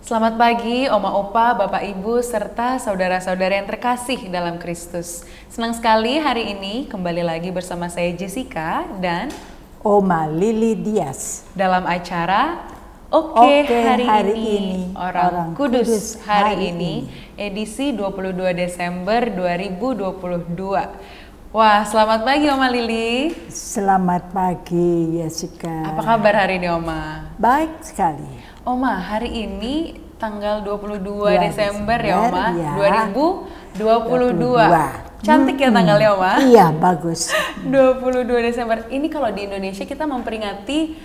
Selamat pagi, Oma Opa, Bapak Ibu, serta saudara-saudara yang terkasih dalam Kristus. Senang sekali hari ini kembali lagi bersama saya Jessica dan Oma Lili Dias dalam acara Oke, hari ini Orang Kudus hari ini, edisi 22 Desember 2022. Wah, selamat pagi Oma Lili. Selamat pagi Jessica. Apa kabar hari ini Oma? Baik sekali. Oma, hari ini tanggal 22 Desember ya Oma, ya. 2022. Cantik ya tanggalnya Oma? Iya, bagus. 22 Desember. Ini kalau di Indonesia kita memperingati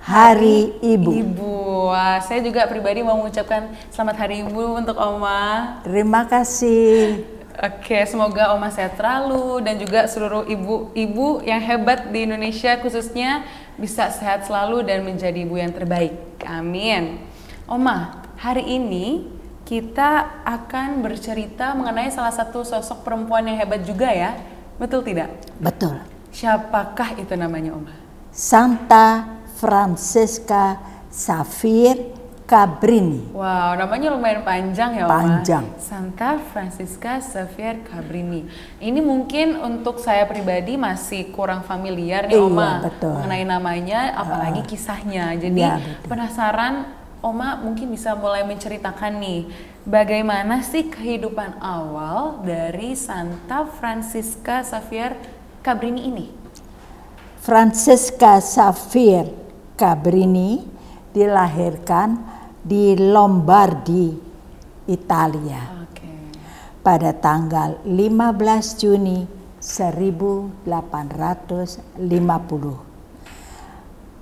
Hari Ibu. Wah, saya juga pribadi mau mengucapkan selamat Hari Ibu untuk Oma. Terima kasih. Oke, semoga Oma sehat selalu dan juga seluruh ibu-ibu yang hebat di Indonesia khususnya bisa sehat selalu dan menjadi ibu yang terbaik. Amin. Oma, hari ini kita akan bercerita mengenai salah satu sosok perempuan yang hebat juga ya. Betul tidak? Betul. Siapakah itu namanya Oma? Santa Francesca Xavier Cabrini. Wow, namanya lumayan panjang ya Oma. Panjang. Santa Francesca Xavier Cabrini. Ini mungkin untuk saya pribadi masih kurang familiar nih Oma. Betul. Mengenai namanya, apalagi kisahnya. Jadi penasaran, Oma mungkin bisa mulai menceritakan nih, bagaimana sih kehidupan awal dari Santa Francesca Xavier Cabrini ini? Francesca Xavier Cabrini dilahirkan di Lombardi, Italia. Pada tanggal 15 Juni 1850.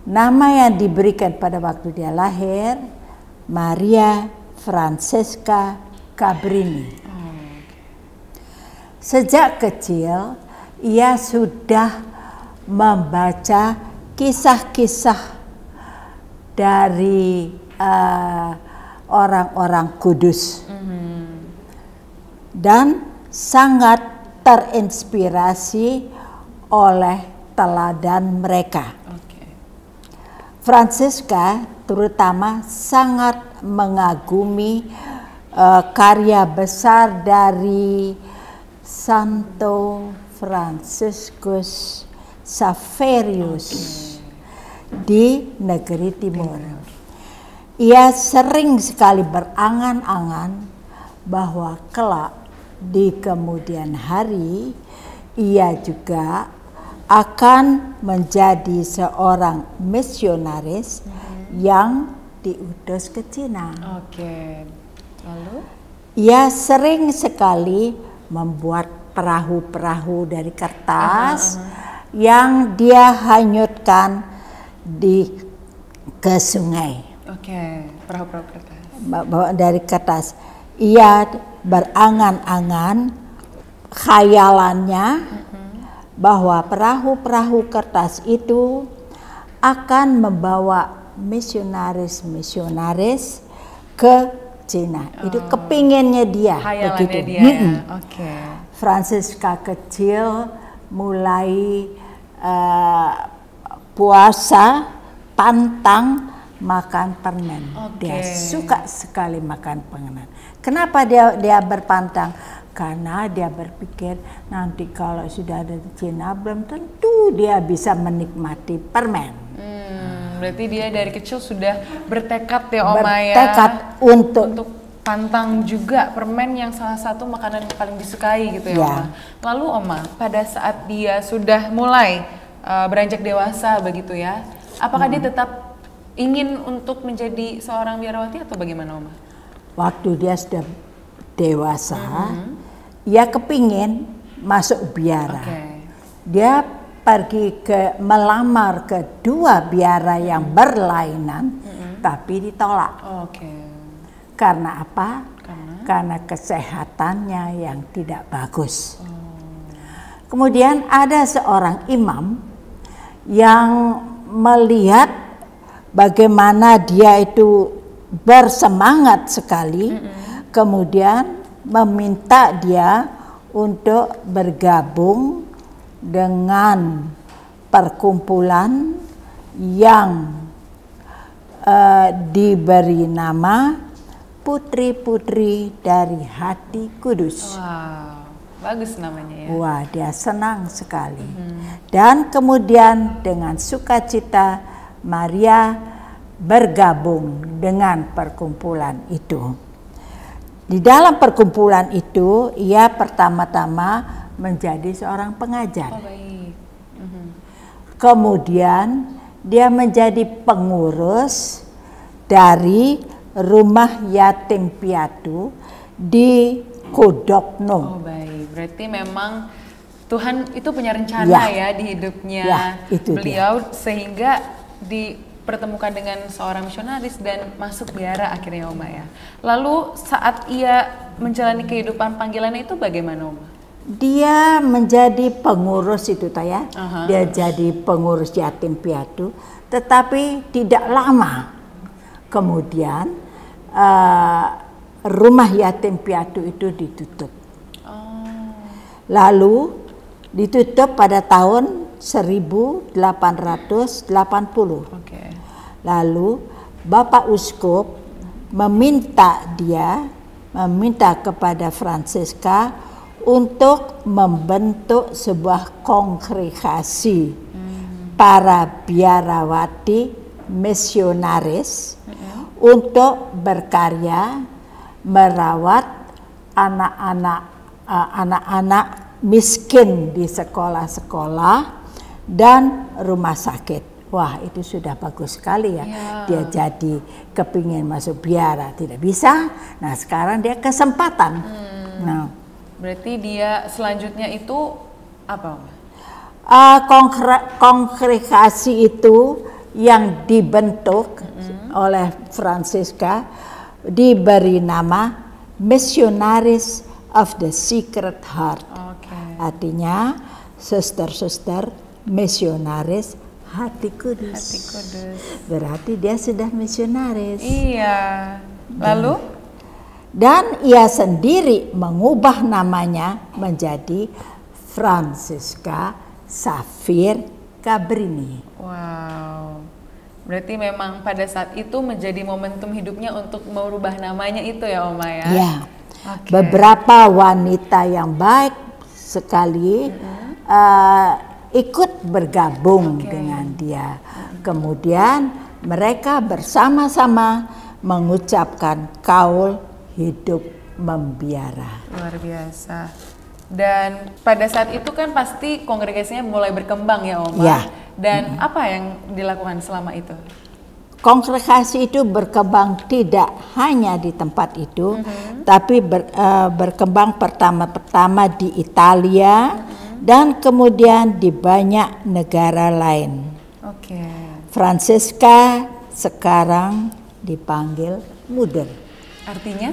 Nama yang diberikan pada waktu dia lahir, Maria Francesca Cabrini. Sejak kecil, ia sudah membaca kisah-kisah dari orang-orang kudus dan sangat terinspirasi oleh teladan mereka. Francesca terutama sangat mengagumi karya besar dari Santo Franciscus Xaverius di negeri timur. Ia sering sekali berangan-angan bahwa kelak di kemudian hari ia juga akan menjadi seorang misionaris yang diutus ke Cina. Lalu? Ia sering sekali membuat perahu-perahu dari kertas yang dia hanyutkan ke sungai. Perahu-perahu kertas. Dari kertas. Ia berangan-angan khayalannya bahwa perahu-perahu kertas itu akan membawa misionaris-misionaris ke Cina. Itu kepinginnya dia. Khayalannya dia. Francesca kecil mulai puasa, pantang makan permen. Dia suka sekali makan permen. Kenapa dia berpantang? Karena dia berpikir nanti kalau sudah ada di Cina belum tentu dia bisa menikmati permen. Berarti dia dari kecil sudah bertekad ya Oma ya. Bertekad untuk pantang juga permen yang salah satu makanan yang paling disukai gitu ya Oma. Lalu Oma, pada saat dia sudah mulai beranjak dewasa begitu ya, apakah dia tetap ingin untuk menjadi seorang biarawati atau bagaimana Oma? Waktu dia sudah dewasa, ia kepingin masuk biara. Dia pergi melamar ke dua biara yang berlainan, tapi ditolak. Karena apa? Karena kesehatannya yang tidak bagus. Kemudian ada seorang imam yang melihat bagaimana dia itu bersemangat sekali, kemudian meminta dia untuk bergabung dengan perkumpulan yang diberi nama putri-putri dari hati kudus. Wow, bagus namanya ya. Wah, dia senang sekali. Dan kemudian dengan sukacita Maria bergabung dengan perkumpulan itu. Di dalam perkumpulan itu, ia pertama-tama menjadi seorang pengajar. Oh, baik. Kemudian dia menjadi pengurus dari rumah yatim piatu di Kodokno. Oh, baik. Berarti memang Tuhan itu punya rencana ya di hidupnya itu beliau sehingga dipertemukan dengan seorang misionaris dan masuk biara akhirnya Oma ya. Lalu saat ia menjalani kehidupan panggilannya itu bagaimana Oma? Dia menjadi pengurus itu ya. Dia jadi pengurus yatim piatu, tetapi tidak lama. Kemudian rumah yatim piatu itu ditutup. Lalu ditutup pada tahun 1880. Lalu Bapak Uskup meminta kepada Fransisca untuk membentuk sebuah kongregasi para biarawati misionaris untuk berkarya merawat anak-anak miskin di sekolah-sekolah dan rumah sakit. Wah, itu sudah bagus sekali ya. Dia jadi kepingin masuk biara, tidak bisa. Nah, sekarang dia kesempatan. Nah, berarti dia selanjutnya itu apa? Kongregasi itu yang dibentuk oleh Fransisca diberi nama Missionaries of the Sacred Heart. Artinya suster-suster misionaris hati kudus. Hati kudus. Berarti dia sudah misionaris. Iya. Lalu? Dan ia sendiri mengubah namanya menjadi Fransisca Xavier Cabrini. Wow. Berarti memang pada saat itu menjadi momentum hidupnya untuk merubah namanya itu ya Oma ya? Ya. Beberapa wanita yang baik sekali ikut bergabung dengan dia. Kemudian mereka bersama-sama mengucapkan kaul hidup membiara. Luar biasa. Dan pada saat itu kan pasti kongregasinya mulai berkembang ya Oma. Ya. Dan apa yang dilakukan selama itu? Kongregasi itu berkembang tidak hanya di tempat itu, tapi berkembang pertama-tama di Italia dan kemudian di banyak negara lain. Fransisca sekarang dipanggil Mother. Artinya?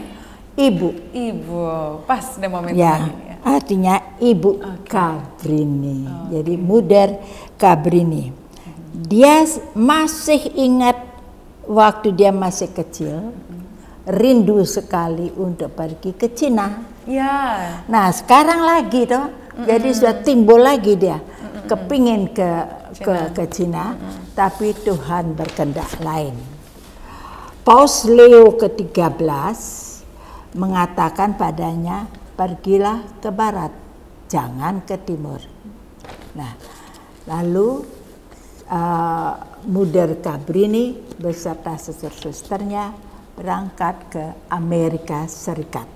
Ibu. Ibu. Pas ada momentum ya. ini ya. Artinya Ibu Cabrini. Jadi Mother Cabrini. Dia masih ingat waktu dia masih kecil, rindu sekali untuk pergi ke Cina. Ya. Nah sekarang lagi toh, jadi sudah timbul lagi dia, kepingin ke Cina, tapi Tuhan berkehendak lain. Paus Leo ke-13 mengatakan padanya, pergilah ke barat, jangan ke timur. Nah, lalu Mother Cabrini beserta suster-susternya berangkat ke Amerika Serikat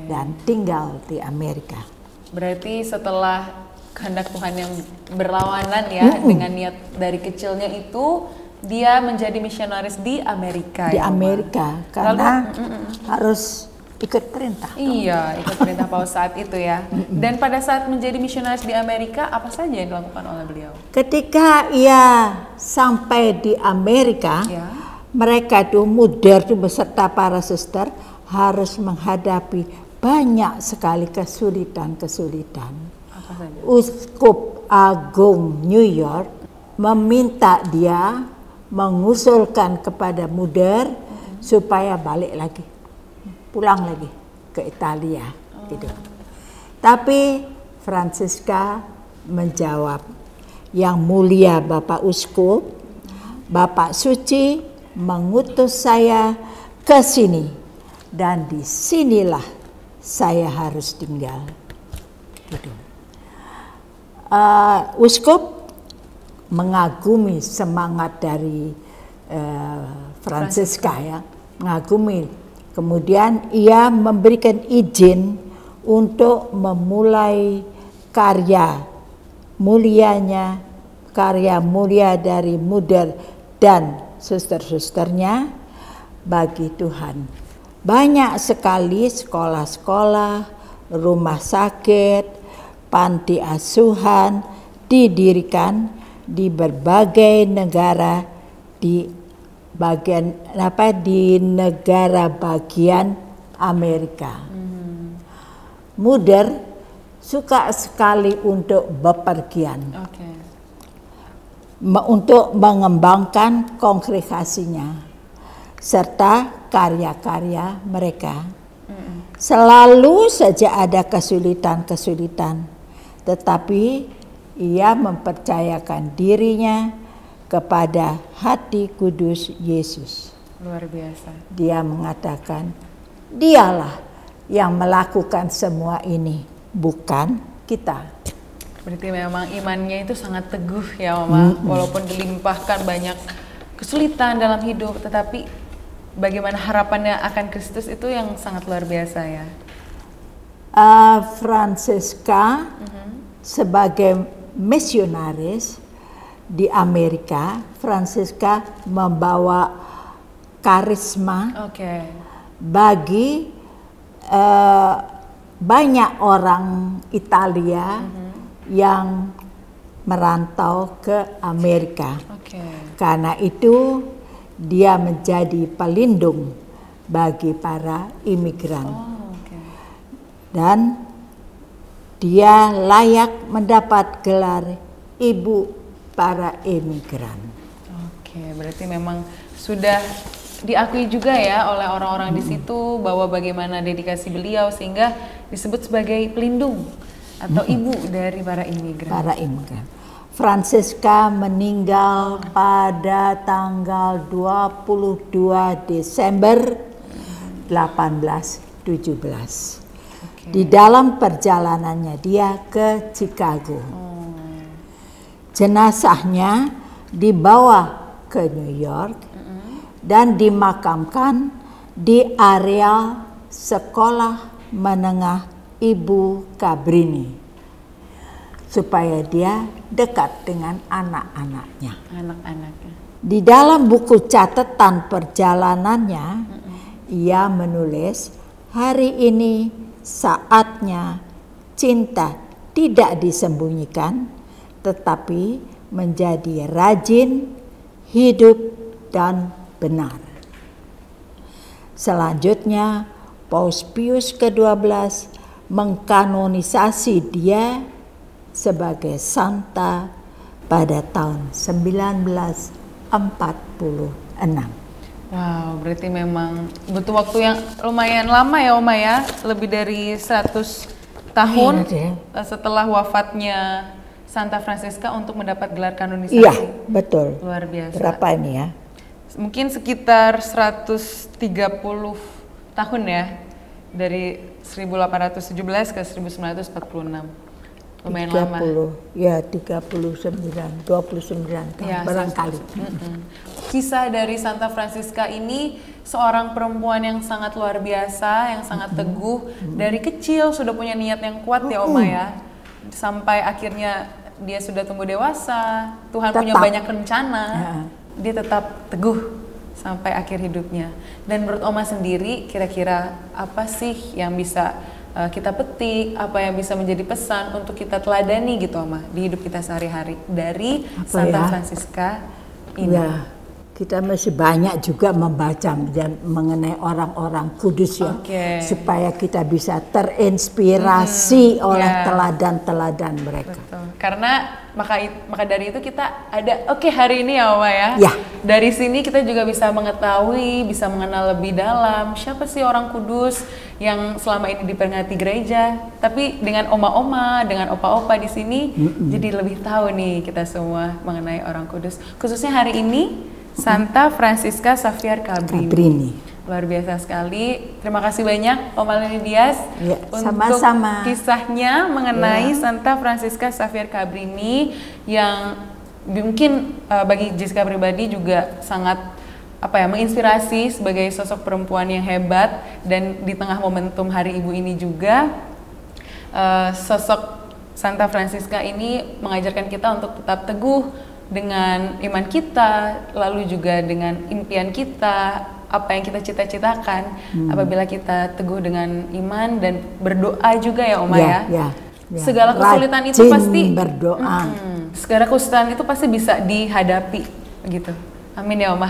dan tinggal di Amerika. Berarti setelah kehendak Tuhan yang berlawanan ya dengan niat dari kecilnya itu, dia menjadi misionaris di Amerika. Di Amerika, karena harus ikut perintah. Iya, ikut perintah Paus saat itu ya. Dan pada saat menjadi misionaris di Amerika, apa saja yang dilakukan oleh beliau? Ketika ia sampai di Amerika, mereka tuh Mother tuh beserta para suster harus menghadapi banyak sekali kesulitan-kesulitan. Apa saja? Uskup Agung New York meminta dia mengusulkan kepada Mother supaya balik lagi. Pulang lagi ke Italia gitu. Tapi Fransisca menjawab, yang mulia Bapak Uskup, Bapak Suci mengutus saya ke sini dan disinilah saya harus tinggal. Gitu. Uskup mengagumi semangat dari Franciska ya, mengagumi. Kemudian ia memberikan izin untuk memulai karya mulia dari Muder dan suster-susternya bagi Tuhan. Banyak sekali sekolah-sekolah, rumah sakit, panti asuhan didirikan di berbagai negara di negara bagian Amerika. Muder suka sekali untuk bepergian, untuk mengembangkan kongregasinya serta karya-karya mereka. Selalu saja ada kesulitan-kesulitan, tetapi ia mempercayakan dirinya kepada hati kudus Yesus. Luar biasa. Dia mengatakan, dialah yang melakukan semua ini, bukan kita. Berarti memang imannya itu sangat teguh ya Oma, walaupun dilimpahkan banyak kesulitan dalam hidup, tetapi bagaimana harapannya akan Kristus itu yang sangat luar biasa ya. Franciska sebagai misionaris di Amerika, Franciska membawa karisma bagi banyak orang Italia yang merantau ke Amerika. Karena itu dia menjadi pelindung bagi para imigran. Dan dia layak mendapat gelar ibu para imigran. Berarti memang sudah diakui juga ya oleh orang-orang di situ bahwa bagaimana dedikasi beliau sehingga disebut sebagai pelindung atau ibu dari para imigran. Franciska meninggal pada tanggal 22 Desember 1817. Di dalam perjalanannya dia ke Chicago. Jenazahnya dibawa ke New York dan dimakamkan di area sekolah menengah Ibu Cabrini supaya dia dekat dengan anak-anaknya. Di dalam buku catatan perjalanannya, ia menulis, hari ini saatnya cinta tidak disembunyikan, tetapi menjadi rajin, hidup, dan benar. Selanjutnya, Paus Pius ke-12 mengkanonisasi dia sebagai santa pada tahun 1946. Wow, berarti memang butuh waktu yang lumayan lama ya Oma ya, lebih dari 100 tahun setelah wafatnya Santa Franciska untuk mendapat gelar kanonisasi. Iya, betul. Luar biasa. Berapa ini ya? Mungkin sekitar 130 tahun ya, dari 1817 ke 1946. Lumayan 30, lama. Ya 29 tahun ya, barangkali. Kisah dari Santa Franciska ini seorang perempuan yang sangat luar biasa, yang sangat teguh. Dari kecil sudah punya niat yang kuat ya Oma ya. Sampai akhirnya dia sudah tumbuh dewasa, Tuhan punya banyak rencana. Dia tetap teguh sampai akhir hidupnya. Dan menurut Oma sendiri, kira-kira apa sih yang bisa kita petik, apa yang bisa menjadi pesan untuk kita teladani gitu Oma di hidup kita sehari-hari dari Santa Franciska ini? Ya, kita masih banyak juga membaca mengenai orang-orang kudus ya, supaya kita bisa terinspirasi oleh teladan-teladan mereka. Betul. Karena maka dari itu kita ada hari ini ya Oma ya. Dari sini kita juga bisa mengetahui, bisa mengenal lebih dalam siapa sih orang kudus yang selama ini diperingati gereja. Tapi dengan oma-oma, dengan opa-opa di sini jadi lebih tahu nih kita semua mengenai orang kudus. Khususnya hari ini Santa Franciska Xavier Cabrini. luar biasa sekali. Terima kasih banyak Oma Leni Dias Ya, untuk sama-sama. kisahnya mengenai Santa Francisca Xavier Cabrini yang mungkin bagi Jessica pribadi juga sangat menginspirasi sebagai sosok perempuan yang hebat, dan di tengah momentum Hari Ibu ini juga sosok Santa Francisca ini mengajarkan kita untuk tetap teguh dengan iman kita, lalu juga dengan impian kita, apa yang kita cita-citakan. Apabila kita teguh dengan iman dan berdoa juga ya Oma ya. Segala kesulitan itu pasti berdoa. Segala kesulitan itu pasti bisa dihadapi gitu. Amin ya Oma.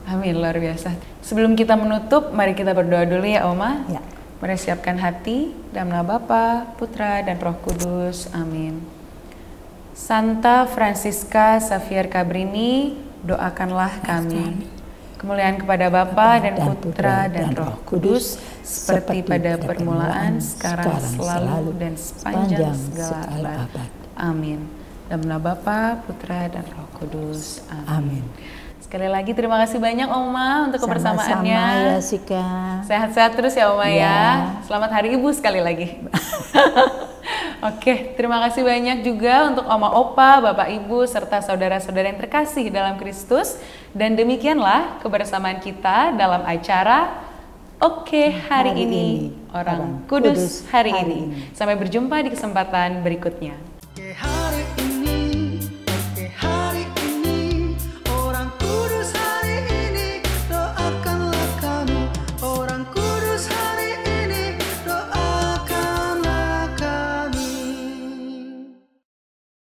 Amin, luar biasa. Sebelum kita menutup, mari kita berdoa dulu ya Oma. Ya. Mari siapkan hati dalam nama Bapa, Putra dan Roh Kudus. Amin. Santa Francisca Xavier Cabrini, doakanlah kami. Kemuliaan kepada Bapa dan Putra dan Roh Kudus, seperti pada permulaan, sekarang, selalu, dan sepanjang segala abad. Amin. Dalam nama Bapa, Putra dan Roh Kudus. Amin. Sekali lagi terima kasih banyak Oma untuk kebersamaannya. Sama-sama ya Sika. Sehat-sehat terus ya Oma ya. Selamat Hari Ibu sekali lagi. Oke, terima kasih banyak juga untuk Oma Opa, Bapak Ibu, serta saudara-saudara yang terkasih dalam Kristus. Dan demikianlah kebersamaan kita dalam acara Oke Hari Ini, Orang Kudus Hari Ini. Sampai berjumpa di kesempatan berikutnya.